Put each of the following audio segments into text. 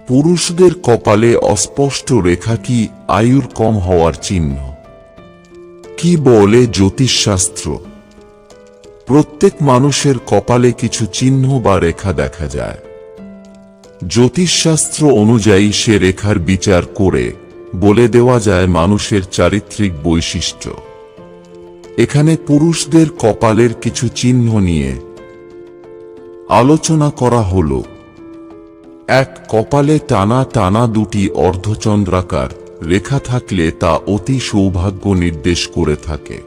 পুরুষদের কপালে অস্পষ্ট রেখা কি আয়ুর কম হওয়ার চিহ্ন? কি বলে জ্যোতিষশাস্ত্র? প্রত্যেক মানুষের কপালে কিছু চিহ্ন বা রেখা দেখা যায়। জ্যোতিষশাস্ত্র অনুযায়ী সে রেখার বিচার করে বলে দেওয়া যায় মানুষের চারিত্রিক বৈশিষ্ট্য। এখানে পুরুষদের কপালের কিছু চিহ্ন নিয়ে আলোচনা করা হলো। 1. কপালে টানা টানা দুটি অর্ধচন্দ্রাকার রেখা থাকলে তা অতি সৌভাগ্য নির্দেশ করে থাকে।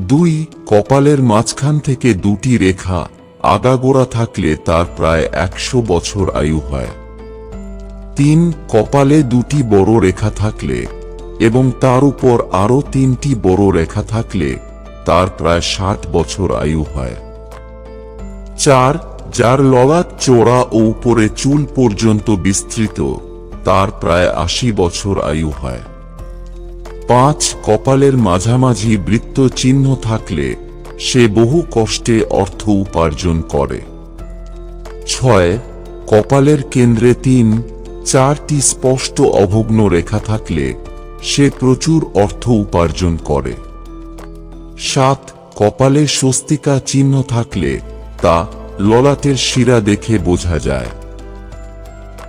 2. কপালের মাঝখান থেকে দুটি রেখা আগাগোড়া থাকলে তার প্রায় 100 বছর আয়ু হয়। 3. কপালে দুটি বড় রেখা থাকলে এবং তার উপর আরও 3টি বড় রেখা থাকলে তার প্রায় 60 বছর আয়ু হয়। 4. যার ললাট চওড়া ও উপরে চুল পর্যন্ত বিস্তৃত, তার প্রায় 80 বছর আয়ু হয়। 5. কপালের মাঝামাঝি বৃত্ত চিহ্ন থাকলে সে বহু কষ্টে অর্থ উপার্জন করে। 6. কপালের কেন্দ্রে 3-4টি স্পষ্ট অভগ্ন রেখা থাকলে সে প্রচুর অর্থ উপার্জন করে। 7. কপালে স্বস্তিকা চিহ্ন থাকলে তা ললাটের শিরা দেখে বোঝা যায়,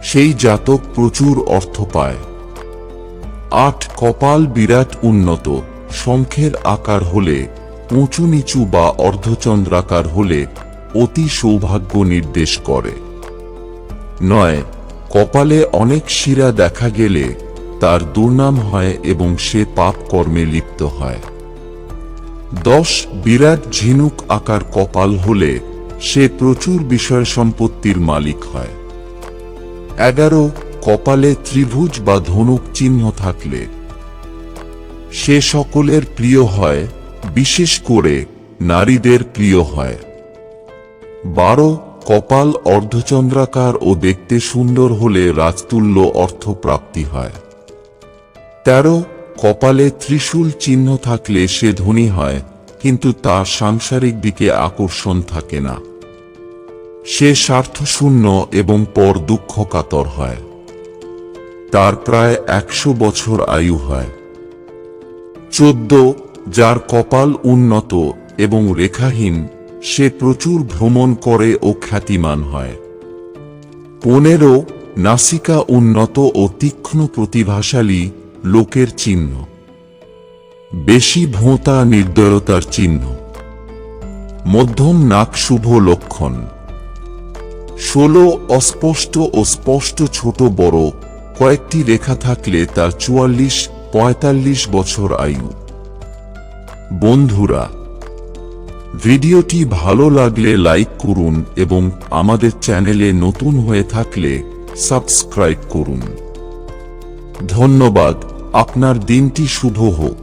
সেই জাতক প্রচুর অর্থ পায়। 8. কপাল বিরাট উন্নত শঙ্খের আকার হলে, উঁচু নিচু বা অর্ধচন্দ্রাকার হলে অতি সৌভাগ্য নির্দেশ করে। 9. কপালে অনেক শিরা দেখা গেলে তার দুর্নাম হয় এবং সে পাপ কর্মে লিপ্ত হয়। 10. বিরাট ঝিনুক আকার কপাল হলে সে প্রচুর বিষয় সম্পত্তির মালিক হয়। 11. কপালে ত্রিভুজ বা ধনুক চিহ্ন থাকলে সে সকলের প্রিয় হয়, বিশেষ করে নারীদের প্রিয় হয়। 12. কপাল অর্ধচন্দ্রাকার ও দেখতে সুন্দর হলে রাজতুল্য অর্থ প্রাপ্তি হয়। 13. কপালে ত্রিশূল চিহ্ন থাকলে সে ধনী হয়, কিন্তু তার সাংসারিক দিকে আকর্ষণ থাকে না। সে স্বার্থশূন্য এবং পর দুঃখ কাতর হয়। তার প্রায় 100 বছর আয়ু হয়। 14. যার কপাল উন্নত এবং রেখাহীন, সে প্রচুর ভ্রমণ করে ও খ্যাতিমান হয়। 15. নাসিকা উন্নত ও তীক্ষ্ণ প্রতিভাশালী লোকের চিহ্ন, বেশি ভোঁতা নির্দয়তার চিহ্ন। মধ্যম নাক শুভ লক্ষণ। 16. অস্পষ্ট ও স্পষ্ট ছোট বড় কয়েকটি রেখা থাকলে তার 44-45 বছর আয়ু। বন্ধুরা, ভিডিওটি ভালো লাগলে লাইক করুন এবং আমাদের চ্যানেলে নতুন হয়ে থাকলে সাবস্ক্রাইব করুন। ধন্যবাদ। আপনার দিনটি শুভ হোক।